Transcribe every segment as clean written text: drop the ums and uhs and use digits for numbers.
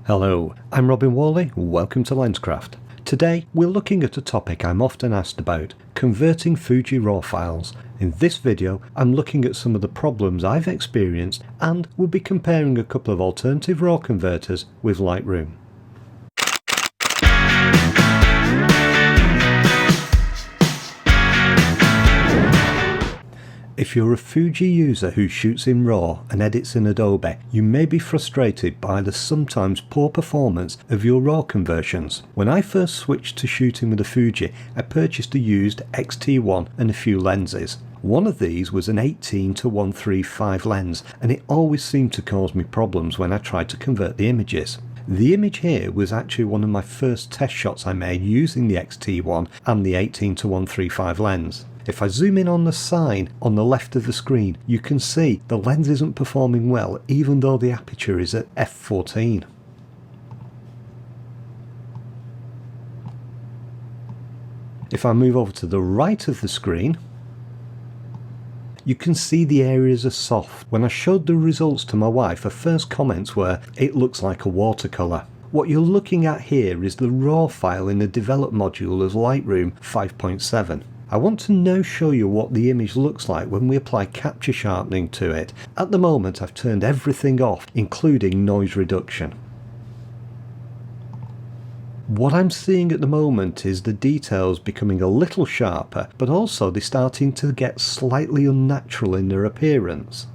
Hello, I'm Whalley, welcome to Lenscraft. Today we're looking at a topic I'm often asked about, converting Fuji RAW files. In this video I'm looking at some of the problems I've experienced and we'll be comparing a couple of alternative RAW converters with Lightroom. If you're a Fuji user who shoots in RAW and edits in Adobe, you may be frustrated by the sometimes poor performance of your RAW conversions. When I first switched to shooting with a Fuji, I purchased a used X-T1 and a few lenses. One of these was an 18-135 lens, and it always seemed to cause me problems when I tried to convert the images. The image here was actually one of my first test shots I made using the X-T1 and the 18-135 lens. If I zoom in on the sign on the left of the screen, you can see the lens isn't performing well even though the aperture is at f14. If I move over to the right of the screen, you can see the areas are soft. When I showed the results to my wife, her first comments were, "It looks like a watercolour." What you're looking at here is the RAW file in the develop module of Lightroom 5.7. I want to now show you what the image looks like when we apply capture sharpening to it. At the moment I've turned everything off, including noise reduction. What I'm seeing at the moment is the details becoming a little sharper, but also they're starting to get slightly unnatural in their appearance.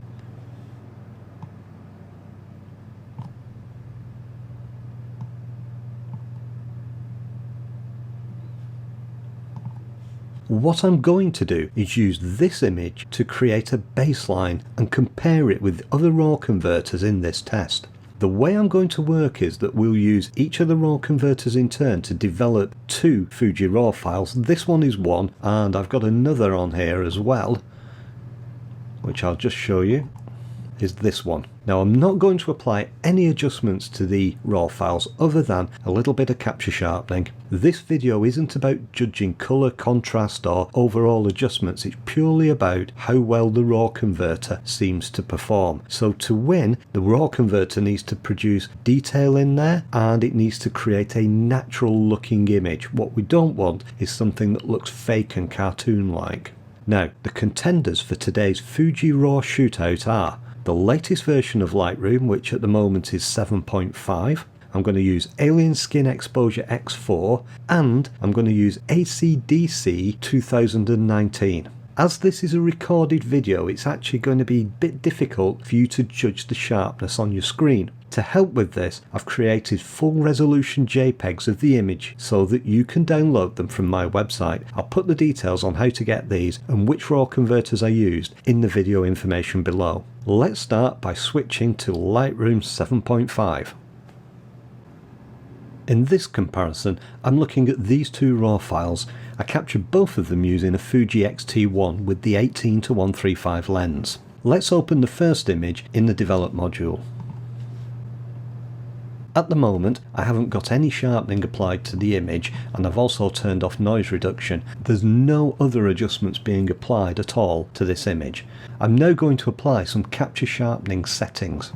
What I'm going to do is use this image to create a baseline and compare it with other RAW converters in this test. The way I'm going to work is that we'll use each of the RAW converters in turn to develop two Fuji RAW files. This one is one, and I've got another on here as well, which I'll just show you, is this one. Now I'm not going to apply any adjustments to the RAW files other than a little bit of capture sharpening. This video isn't about judging colour, contrast or overall adjustments, it's purely about how well the RAW converter seems to perform. So to win, the RAW converter needs to produce detail in there and it needs to create a natural looking image. What we don't want is something that looks fake and cartoon like. Now the contenders for today's Fuji RAW Shootout are the latest version of Lightroom, which at the moment is 7.5. I'm going to use Alien Skin Exposure X4 and I'm going to use ACDC 2019. As this is a recorded video, it's actually going to be a bit difficult for you to judge the sharpness on your screen. To help with this, I've created full resolution JPEGs of the image so that you can download them from my website. I'll put the details on how to get these and which RAW converters I used in the video information below. Let's start by switching to Lightroom 7.5. In this comparison, I'm looking at these two RAW files. I captured both of them using a Fuji X-T1 with the 18-135 lens. Let's open the first image in the develop module. At the moment I haven't got any sharpening applied to the image and I've also turned off noise reduction. There's no other adjustments being applied at all to this image. I'm now going to apply some capture sharpening settings.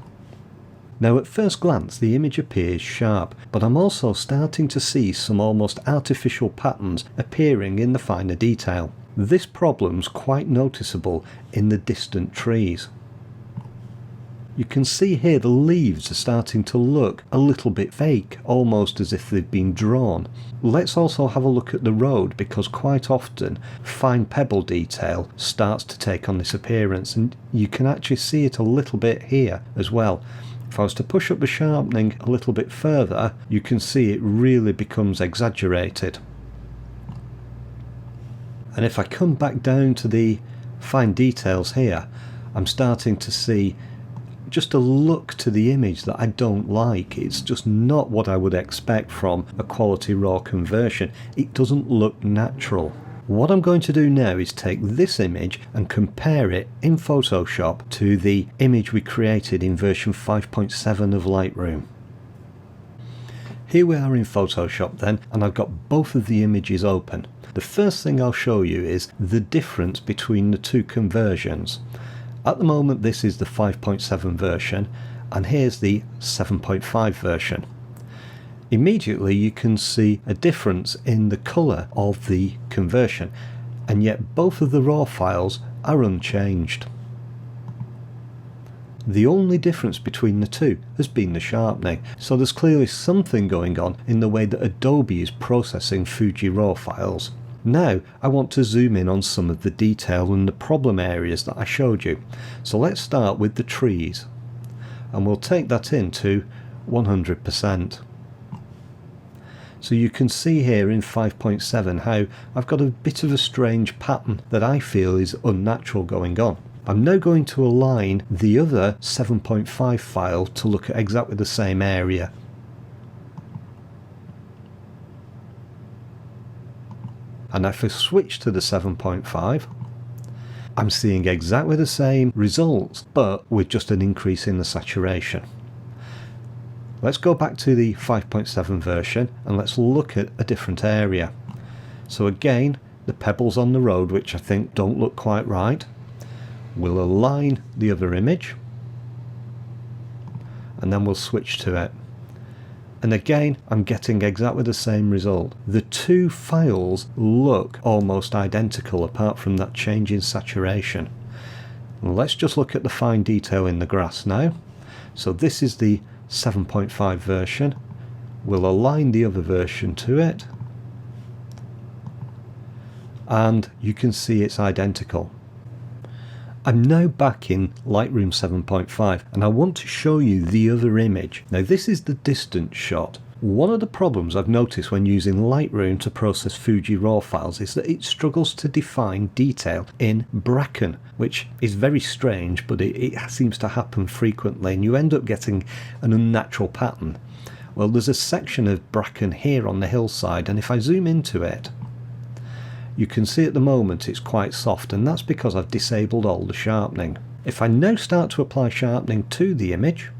Now at first glance the image appears sharp, but I'm also starting to see some almost artificial patterns appearing in the finer detail. This problem's quite noticeable in the distant trees. You can see here the leaves are starting to look a little bit fake, almost as if they've been drawn. Let's also have a look at the road, because quite often fine pebble detail starts to take on this appearance, and you can actually see it a little bit here as well. If I was to push up the sharpening a little bit further, you can see it really becomes exaggerated. And if I come back down to the fine details here, I'm starting to see just a look to the image that I don't like. It's just not what I would expect from a quality RAW conversion. It doesn't look natural. What I'm going to do now is take this image and compare it in Photoshop to the image we created in version 5.7 of Lightroom. Here we are in Photoshop then, and I've got both of the images open. The first thing I'll show you is the difference between the two conversions. At the moment this is the 5.7 version and here's the 7.5 version. immediately you can see a difference in the colour of the conversion, and yet both of the raw files are unchanged. The only difference between the two has been the sharpening, so there's clearly something going on in the way that Adobe is processing Fuji RAW files. Now I want to zoom in on some of the detail and the problem areas that I showed you. So let's start with the trees, and we'll take that into 100%. So you can see here in 5.7 how I've got a bit of a strange pattern that I feel is unnatural going on. I'm now going to align the other 7.5 file to look at exactly the same area. And if I switch to the 7.5, I'm seeing exactly the same results, but with just an increase in the saturation. Let's go back to the 5.7 version and let's look at a different area. So again, the pebbles on the road, which I think don't look quite right. We'll align the other image and then we'll switch to it. And again, I'm getting exactly the same result. The two files look almost identical apart from that change in saturation. Let's just look at the fine detail in the grass now. So this is the 7.5 version. We'll align the other version to it. And you can see it's identical. I'm now back in Lightroom 7.5 and I want to show you the other image. Now this is the distance shot. One of the problems I've noticed when using Lightroom to process Fuji RAW files is that it struggles to define detail in bracken, which is very strange, but it seems to happen frequently and you end up getting an unnatural pattern. Well, there's a section of bracken here on the hillside, and if I zoom into it, you can see at the moment it's quite soft, and that's because I've disabled all the sharpening. If I now start to apply sharpening to the image,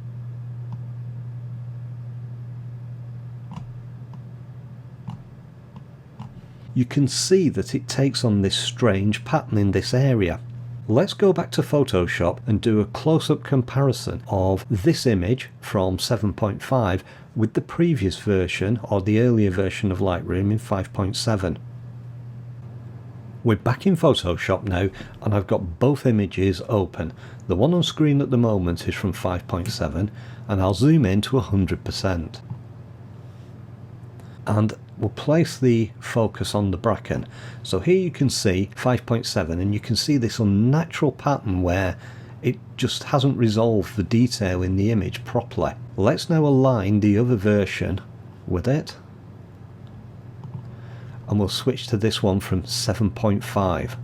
you can see that it takes on this strange pattern in this area. Let's go back to Photoshop and do a close-up comparison of this image from 7.5 with the previous version, or the earlier version of Lightroom in 5.7. We're back in Photoshop now and I've got both images open. The one on screen at the moment is from 5.7 and I'll zoom in to 100%. And we'll place the focus on the bracken. So here you can see 5.7 and you can see this unnatural pattern where it just hasn't resolved the detail in the image properly. Let's now align the other version with it. And we'll switch to this one from 7.5,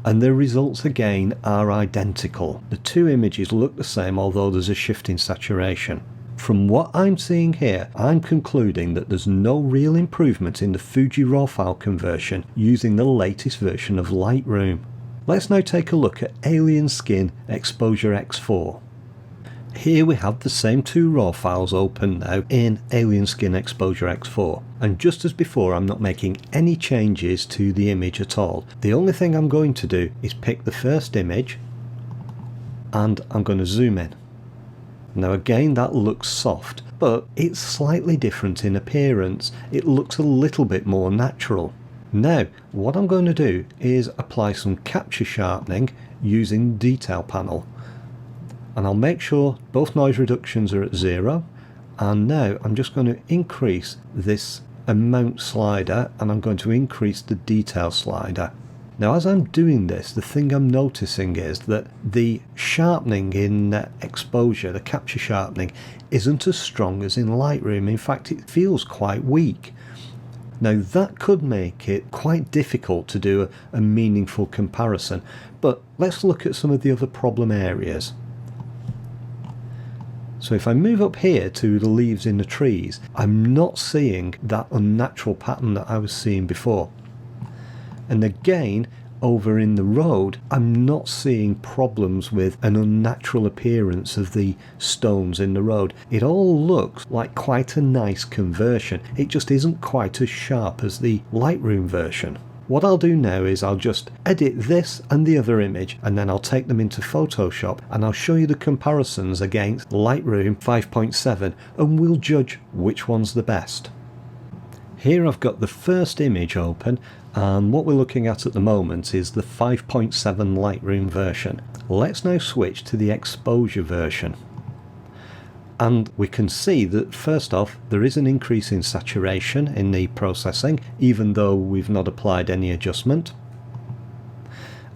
and the results again are identical. The two images look the same, although there's a shift in saturation. From what I'm seeing here, I'm concluding that there's no real improvement in the Fuji RAW file conversion using the latest version of Lightroom. Let's now take a look at Alien Skin Exposure X4. Here we have the same two RAW files open now in Alien Skin Exposure X4, and just as before, I'm not making any changes to the image at all. The only thing I'm going to do is pick the first image and I'm going to zoom in. Now again, that looks soft, but it's slightly different in appearance. It looks a little bit more natural. Now what I'm going to do is apply some capture sharpening using Detail Panel. And I'll make sure both noise reductions are at 0, and now I'm just going to increase this amount slider and I'm going to increase the detail slider. Now as I'm doing this, the thing I'm noticing is that the sharpening in exposure, the capture sharpening, isn't as strong as in Lightroom. In fact, it feels quite weak. Now that could make it quite difficult to do a meaningful comparison, but let's look at some of the other problem areas. So if I move up here to the leaves in the trees, I'm not seeing that unnatural pattern that I was seeing before. And again, over in the road, I'm not seeing problems with an unnatural appearance of the stones in the road. It all looks like quite a nice conversion. It just isn't quite as sharp as the Lightroom version. What I'll do now is I'll just edit this and the other image, and then I'll take them into Photoshop and I'll show you the comparisons against Lightroom 5.7 and we'll judge which one's the best. Here I've got the first image open, and what we're looking at the moment is the 5.7 Lightroom version. Let's now switch to the exposure version. And we can see that first off there is an increase in saturation in the processing, even though we've not applied any adjustment.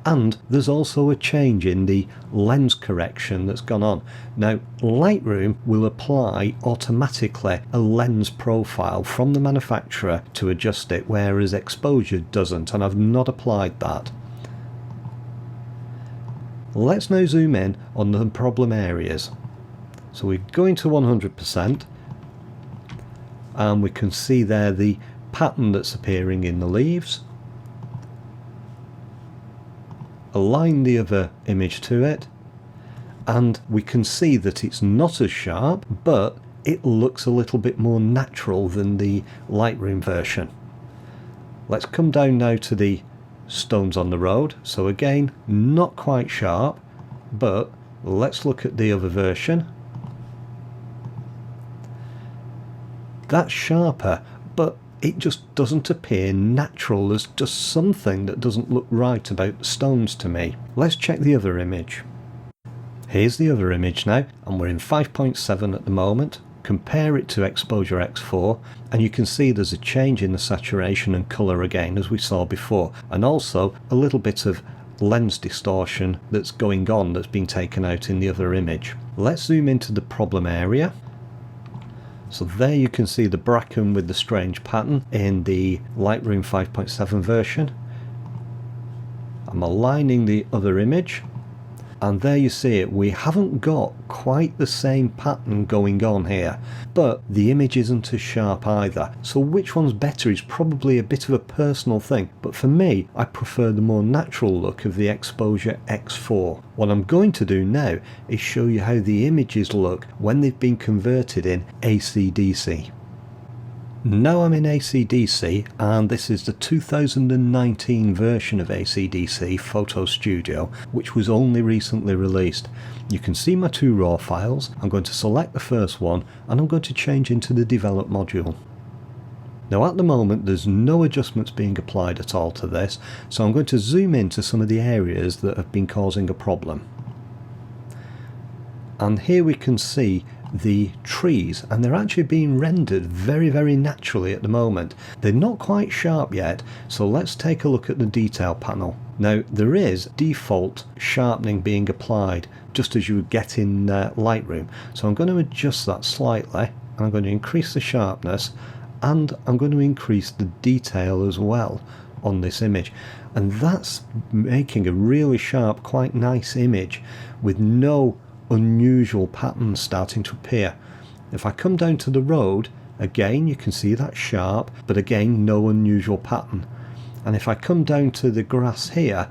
And there's also a change in the lens correction that's gone on. Now Lightroom will apply automatically a lens profile from the manufacturer to adjust it, whereas exposure doesn't, and I've not applied that. Let's now zoom in on the problem areas. So we go into 100% and we can see there the pattern that's appearing in the leaves. Align the other image to it and we can see that it's not as sharp, but it looks a little bit more natural than the Lightroom version. Let's come down now to the stones on the road. So again, not quite sharp, but let's look at the other version. That's sharper, but it just doesn't appear natural. There's just something that doesn't look right about the stones to me. Let's check the other image. Here's the other image now, and we're in 5.7 at the moment. Compare it to Exposure X4 and you can see there's a change in the saturation and colour again, as we saw before, and also a little bit of lens distortion that's going on that's been taken out in the other image. Let's zoom into the problem area. So there you can see the bracken with the strange pattern in the Lightroom 5.7 version. I'm aligning the other image, and there you see it. We haven't got quite the same pattern going on here, but the image isn't as sharp either. So which one's better is probably a bit of a personal thing, but for me I prefer the more natural look of the Exposure X4. What I'm going to do now is show you how the images look when they've been converted in AC/DC. Now I'm in AC/DC, and this is the 2019 version of AC/DC Photo Studio, which was only recently released. You can see my two RAW files. I'm going to select the first one and I'm going to change into the develop module. Now at the moment there's no adjustments being applied at all to this, so I'm going to zoom into some of the areas that have been causing a problem. And here we can see the trees, and they're actually being rendered very naturally at the moment. They're not quite sharp yet, so let's take a look at the detail panel. Now there is default sharpening being applied just as you would get in Lightroom, so I'm going to adjust that slightly and I'm going to increase the sharpness, and I'm going to increase the detail as well on this image, and that's making a really sharp, quite nice image with no unusual patterns starting to appear. If I come down to the road, again you can see that sharp, but again no unusual pattern. And if I come down to the grass here,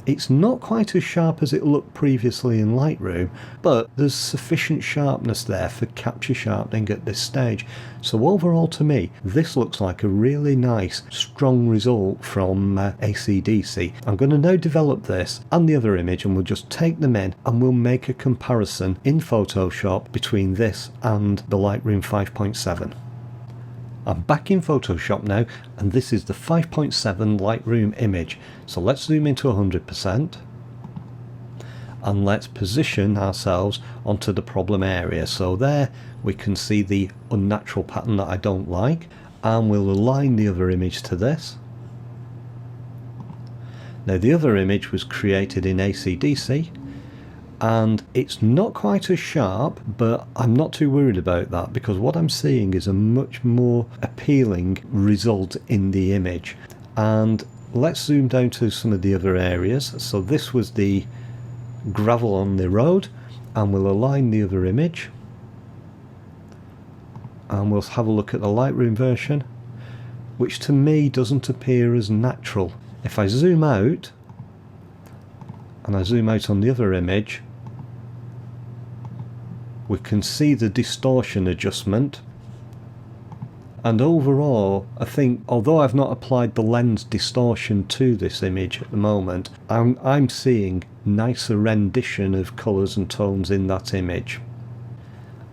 it's not quite as sharp as it looked previously in Lightroom, but there's sufficient sharpness there for capture sharpening at this stage. So overall to me, this looks like a really nice, strong result from AC/DC. I'm going to now develop this and the other image, and we'll just take them in and we'll make a comparison in Photoshop between this and the Lightroom 5.7. I'm back in Photoshop now, and this is the 5.7 Lightroom image. So let's zoom into 100% and let's position ourselves onto the problem area. So there we can see the unnatural pattern that I don't like, and we'll align the other image to this. Now the other image was created in AC/DC, and it's not quite as sharp, but I'm not too worried about that because what I'm seeing is a much more appealing result in the image. And let's zoom down to some of the other areas. So this was the gravel on the road, and we'll align the other image and we'll have a look at the Lightroom version, which to me doesn't appear as natural. If I zoom out and I zoom out on the other image, we can see the distortion adjustment, And overall, I think, although I've not applied the lens distortion to this image at the moment, I'm seeing nicer rendition of colours and tones in that image.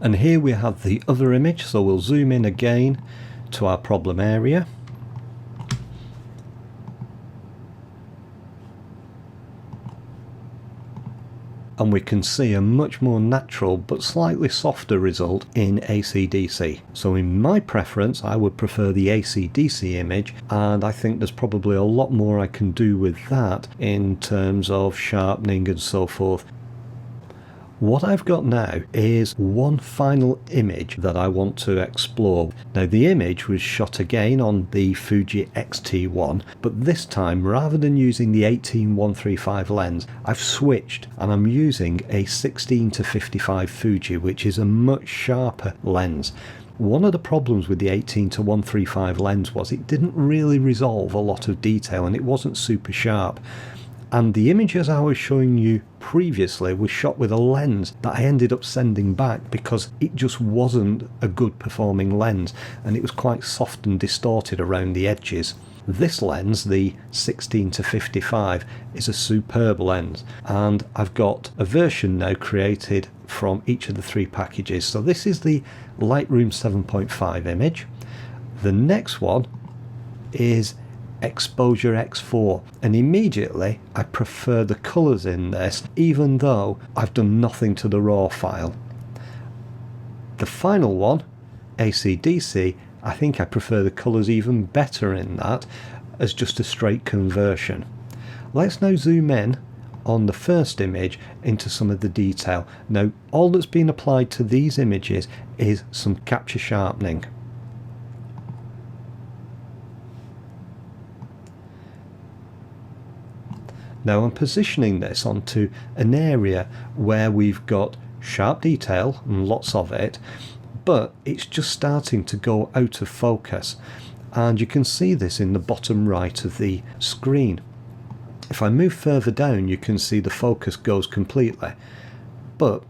And here we have the other image, so we'll zoom in again to our problem area. And we can see a much more natural but slightly softer result in AC/DC. So in my preference, I would prefer the AC/DC image, and I think there's probably a lot more I can do with that in terms of sharpening and so forth. What I've got now is one final image that I want to explore. Now the image was shot again on the Fuji X-T1, but this time rather than using the 18-135 lens, I've switched and I'm using a 16-55 Fuji, which is a much sharper lens. One of the problems with the 18-135 lens was it didn't really resolve a lot of detail and it wasn't super sharp. And the images I was showing you previously was shot with a lens that I ended up sending back because it just wasn't a good performing lens and it was quite soft and distorted around the edges. This lens, the 16-55, is a superb lens, and I've got a version now created from each of the three packages. So this is the Lightroom 7.5 image. The next one is Exposure X4, and immediately I prefer the colours in this, even though I've done nothing to the raw file. The final one, AC/DC, I think I prefer the colours even better in that as just a straight conversion. Let's now zoom in on the first image into some of the detail. Now all that's been applied to these images is some capture sharpening. Now I'm positioning this onto an area where we've got sharp detail and lots of it, but it's just starting to go out of focus, and you can see this in the bottom right of the screen. If I move further down, you can see the focus goes completely. But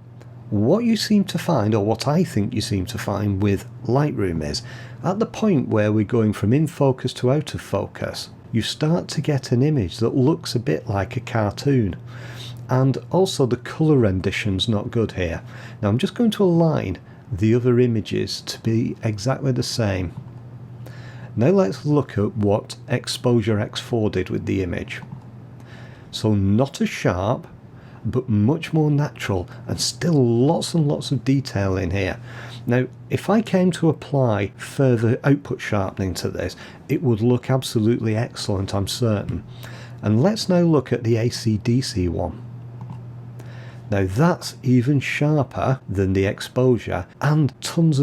what you seem to find, or what I think you seem to find with Lightroom, is at the point where we're going from in focus to out of focus, you start to get an image that looks a bit like a cartoon. And also the colour rendition's not good here. Now I'm just going to align the other images to be exactly the same. Now let's look at what Exposure X4 did with the image. So not as sharp, but much more natural, and still lots and lots of detail in here. Now if I came to apply further output sharpening to this, it would look absolutely excellent, I'm certain. And let's now look at the AC/DC one. Now that's even sharper than the exposure, and tons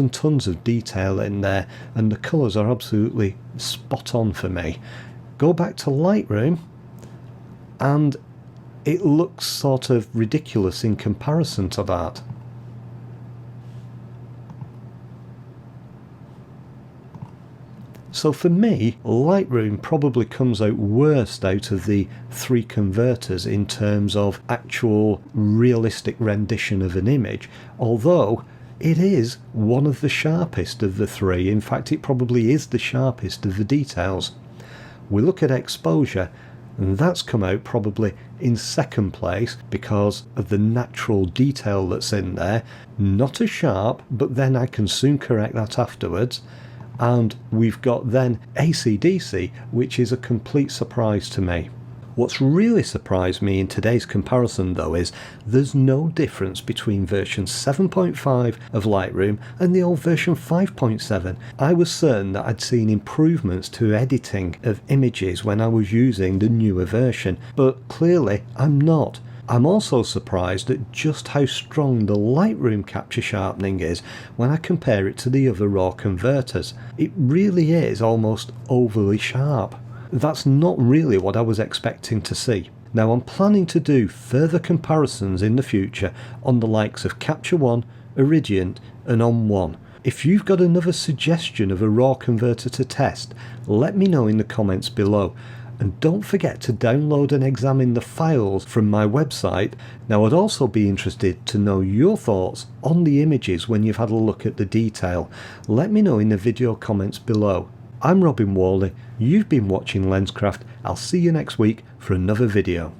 of detail in there, and the colours are absolutely spot on for me. Go back to Lightroom and it looks sort of ridiculous in comparison to that. So for me, Lightroom probably comes out worst out of the three converters in terms of actual realistic rendition of an image, although it is one of the sharpest of the three. In fact, it probably is the sharpest of the details. We look at exposure, and that's come out probably in second place because of the natural detail that's in there. Not as sharp, but then I can soon correct that afterwards. And we've got then AC/DC, which is a complete surprise to me. What's really surprised me in today's comparison though is there's no difference between version 7.5 of Lightroom and the old version 5.7. I was certain that I'd seen improvements to editing of images when I was using the newer version, but clearly I'm not. I'm also surprised at just how strong the Lightroom capture sharpening is when I compare it to the other RAW converters. It really is almost overly sharp. That's not really what I was expecting to see. Now I'm planning to do further comparisons in the future on the likes of Capture One, Iridiant and On1. If you've got another suggestion of a RAW converter to test, let me know in the comments below. And don't forget to download and examine the files from my website. Now I'd also be interested to know your thoughts on the images when you've had a look at the detail. Let me know in the video comments below. I'm Whalley, you've been watching Lenscraft. I'll see you next week for another video.